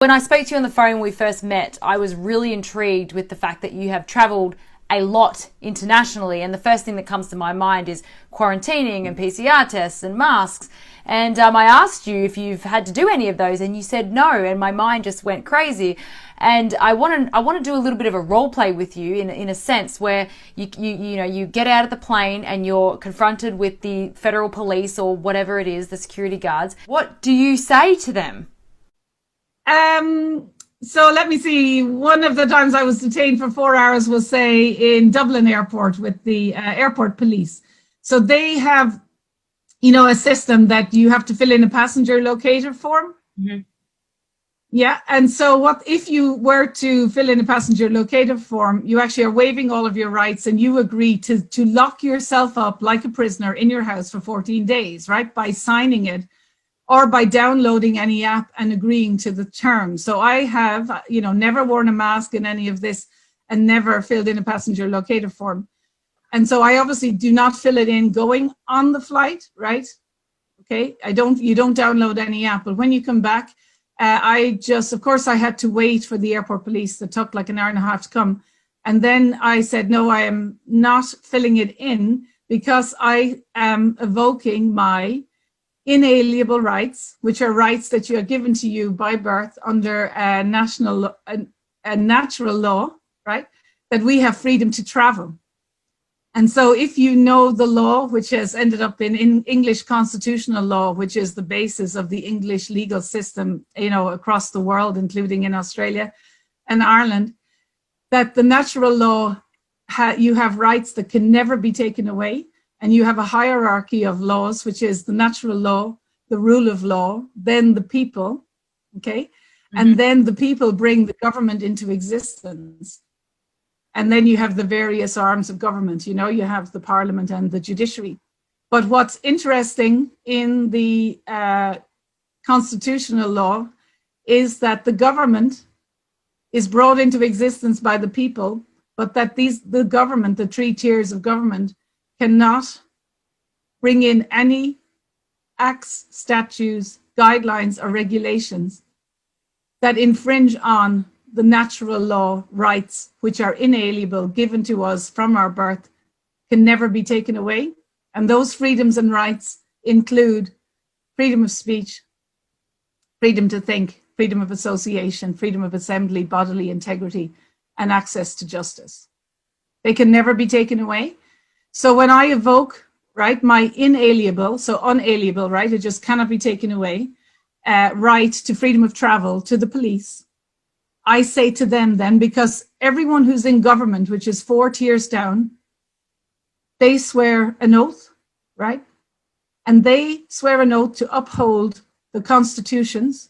When I spoke to you on the phone when we first met, I was really intrigued with the fact that you have traveled a lot internationally, and the first thing that comes to my mind is quarantining and PCR tests and masks. And I asked you if you've had to do any of those, and you said no, and my mind just went crazy. And I want to do a little bit of a role play with you in a sense where you get out of the plane and you're confronted with the federal police or whatever it is, the security guards. What do you say to them? So let me see. One of the times I was detained for 4 hours was, say, in Dublin Airport with the airport police. So they have, a system that you have to fill in a passenger locator form. Mm-hmm. Yeah. And so what if you were to fill in a passenger locator form, you actually are waiving all of your rights and you agree to lock yourself up like a prisoner in your house for 14 days, right? By signing it, or by downloading any app and agreeing to the terms. So I have, never worn a mask in any of this and never filled in a passenger locator form. And so I obviously do not fill it in going on the flight, right? Okay, you don't download any app, but when you come back, of course I had to wait for the airport police that took like an hour and a half to come. And then I said, no, I am not filling it in because I am evoking my inalienable rights, which are rights that you are given to you by birth under a natural law, right? That we have freedom to travel. And so if you know the law, which has ended up in English constitutional law, which is the basis of the English legal system, across the world, including in Australia and Ireland, that the natural law, you have rights that can never be taken away. And you have a hierarchy of laws, which is the natural law, the rule of law, then the people, okay? Mm-hmm. And then the people bring the government into existence. And then you have the various arms of government, you have the parliament and the judiciary. But what's interesting in the constitutional law is that the government is brought into existence by the people, but that the government, the three tiers of government, cannot bring in any acts, statutes, guidelines, or regulations that infringe on the natural law rights, which are inalienable, given to us from our birth, can never be taken away. And those freedoms and rights include freedom of speech, freedom to think, freedom of association, freedom of assembly, bodily integrity, and access to justice. They can never be taken away. So when I evoke, right, my inalienable, so unalienable, right, it just cannot be taken away, right to freedom of travel to the police, I say to them then, because everyone who's in government, which is 4 tiers down, they swear an oath, right? And they swear an oath to uphold the constitutions,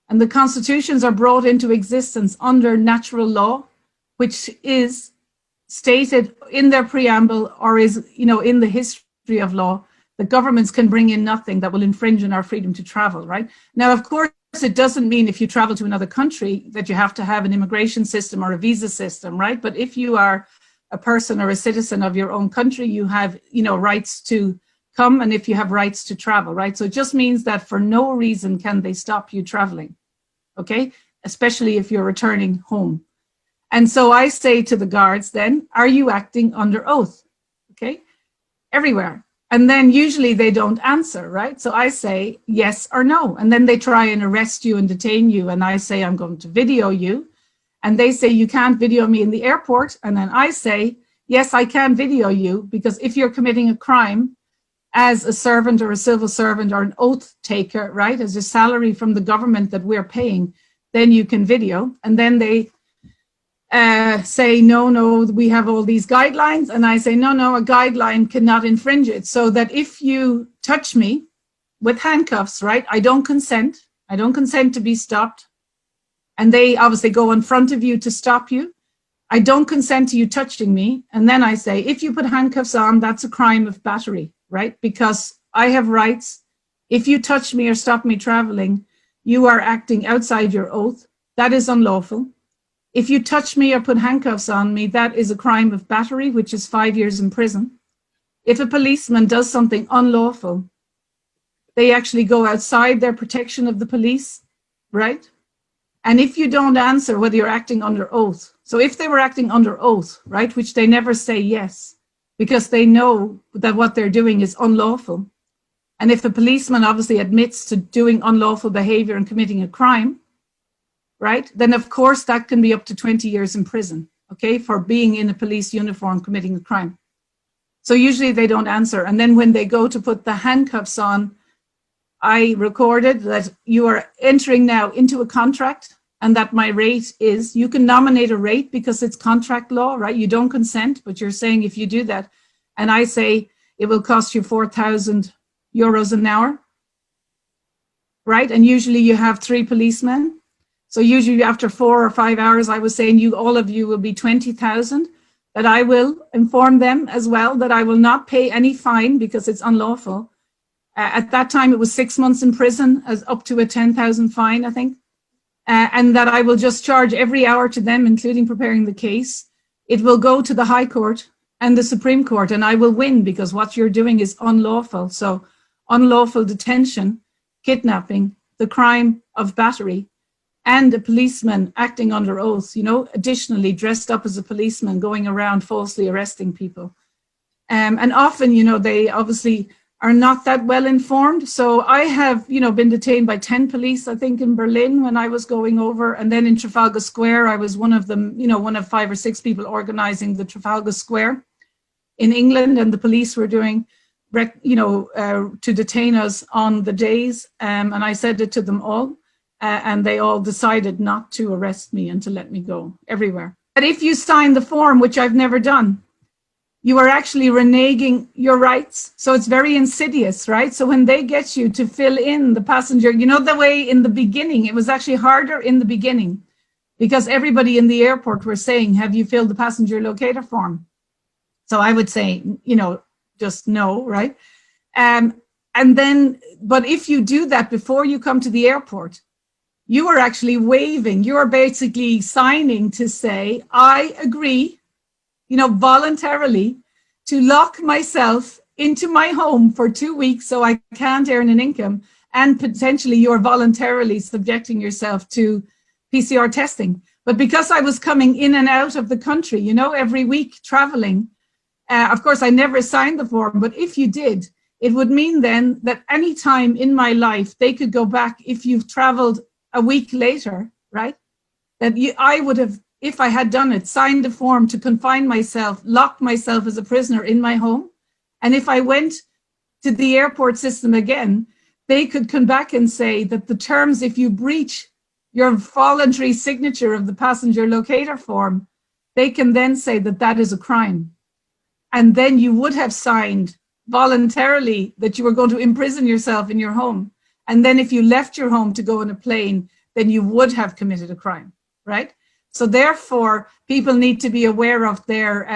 and the constitutions are brought into existence under natural law, which is stated in their preamble or is, in the history of law, that governments can bring in nothing that will infringe on our freedom to travel, right? Now, of course, it doesn't mean if you travel to another country that you have to have an immigration system or a visa system, right? But if you are a person or a citizen of your own country, you have, rights to come, and if you have rights to travel, right? So it just means that for no reason can they stop you traveling, okay? Especially if you're returning home. And so I say to the guards then, are you acting under oath? Okay, everywhere. And then usually they don't answer, right? So I say yes or no. And then they try and arrest you and detain you. And I say, I'm going to video you. And they say, you can't video me in the airport. And then I say, yes, I can video you, because if you're committing a crime as a servant or a civil servant or an oath taker, right, as a salary from the government that we're paying, then you can video. And then they say, no, we have all these guidelines. And I say, no, a guideline cannot infringe it. So that if you touch me with handcuffs, right, I don't consent to be stopped. And they obviously go in front of you to stop you. I don't consent to you touching me. And then I say, if you put handcuffs on, that's a crime of battery, right? Because I have rights. If you touch me or stop me traveling, you are acting outside your oath. That is unlawful. If you touch me or put handcuffs on me, that is a crime of battery, which is 5 years in prison. If a policeman does something unlawful, they actually go outside their protection of the police, right? And if you don't answer whether you're acting under oath, so if they were acting under oath, right, which they never say yes, because they know that what they're doing is unlawful. And if a policeman obviously admits to doing unlawful behavior and committing a crime, right, then of course that can be up to 20 years in prison, okay, for being in a police uniform committing a crime. So usually they don't answer. And then when they go to put the handcuffs on, I recorded that you are entering now into a contract and that my rate is, you can nominate a rate because it's contract law, right? You don't consent, but you're saying if you do that, and I say it will cost you 4,000 euros an hour, right? And usually you have 3 policemen. So usually after 4 or 5 hours, I was saying you, all of you will be 20,000, that I will inform them as well, that I will not pay any fine because it's unlawful. At that time, it was 6 months in prison, as up to a 10,000 fine, I think. And that I will just charge every hour to them, including preparing the case. It will go to the High Court and the Supreme Court, and I will win because what you're doing is unlawful. So unlawful detention, kidnapping, the crime of battery, and a policeman acting under oath, you know, additionally dressed up as a policeman going around falsely arresting people. And often, you know, they obviously are not that well informed. So I have, you know, been detained by 10 police, I think, in Berlin when I was going over. And then in Trafalgar Square, I was one of them, you know, one of 5 or 6 people organizing the Trafalgar Square in England. And the police were doing, you know, to detain us on the days. And I said it to them all. And they all decided not to arrest me and to let me go everywhere. But if you sign the form, which I've never done, you are actually reneging your rights. So it's very insidious, right? So when they get you to fill in the passenger, you know, the way in the beginning, it was actually harder in the beginning because everybody in the airport were saying, have you filled the passenger locator form? So I would say, you know, just no, right? And then, but if you do that before you come to the airport, you are actually waiving, you're basically signing to say, I agree, you know, voluntarily to lock myself into my home for 2 weeks so I can't earn an income. And potentially you're voluntarily subjecting yourself to PCR testing. But because I was coming in and out of the country, you know, every week traveling, of course, I never signed the form, but if you did, it would mean then that any time in my life, they could go back if you've traveled a week later, right? That I would have, if I had done it, signed a form to confine myself, lock myself as a prisoner in my home. And if I went to the airport system again, they could come back and say that the terms, if you breach your voluntary signature of the passenger locator form, they can then say that that is a crime. And then you would have signed voluntarily that you were going to imprison yourself in your home. And then if you left your home to go on a plane, then you would have committed a crime, right? So therefore, people need to be aware of their,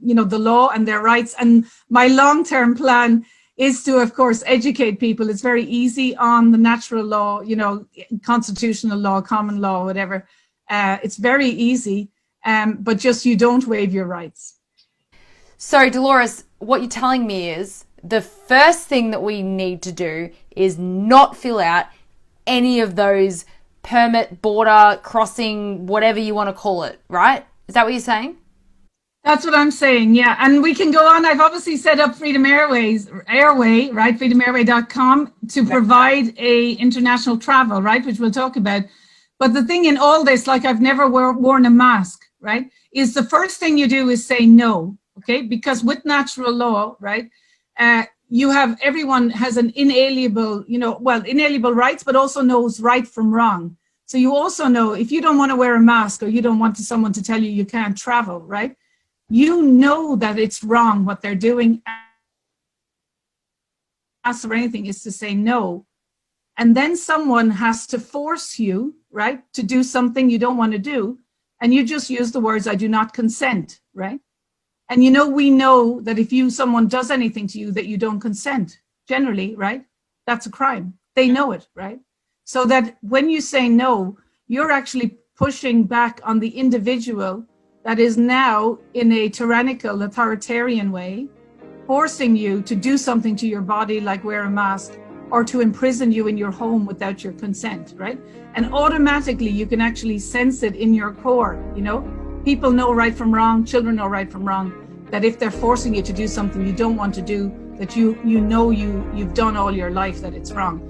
you know, the law and their rights. And my long-term plan is to, of course, educate people. It's very easy on the natural law, you know, constitutional law, common law, whatever. It's very easy, but just you don't waive your rights. So, Dolores, what you're telling me is the first thing that we need to do is not fill out any of those permit, border, crossing, whatever you want to call it, right? Is that what you're saying? That's what I'm saying, yeah. And we can go on. I've obviously set up Freedom Airway, right? freedomairway.com to provide a international travel, right? Which we'll talk about. But the thing in all this, like I've never worn a mask, right? Is the first thing you do is say no, okay? Because with natural law, right? You have, everyone has an inalienable, you know, well, inalienable rights, but also knows right from wrong. So you also know if you don't want to wear a mask or you don't want someone to tell you you can't travel, right? You know that it's wrong what they're doing. Ask or anything is to say no. And then someone has to force you, right, to do something you don't want to do. And you just use the words, I do not consent, right? And you know, we know that if someone does anything to you that you don't consent, generally, right? That's a crime. They know it, right? So that when you say no, you're actually pushing back on the individual that is now in a tyrannical, authoritarian way, forcing you to do something to your body, like wear a mask, or to imprison you in your home without your consent, right? And automatically you can actually sense it in your core, you know? People know right from wrong, children know right from wrong, that if they're forcing you to do something you don't want to do, that you know you've done all your life, that it's wrong.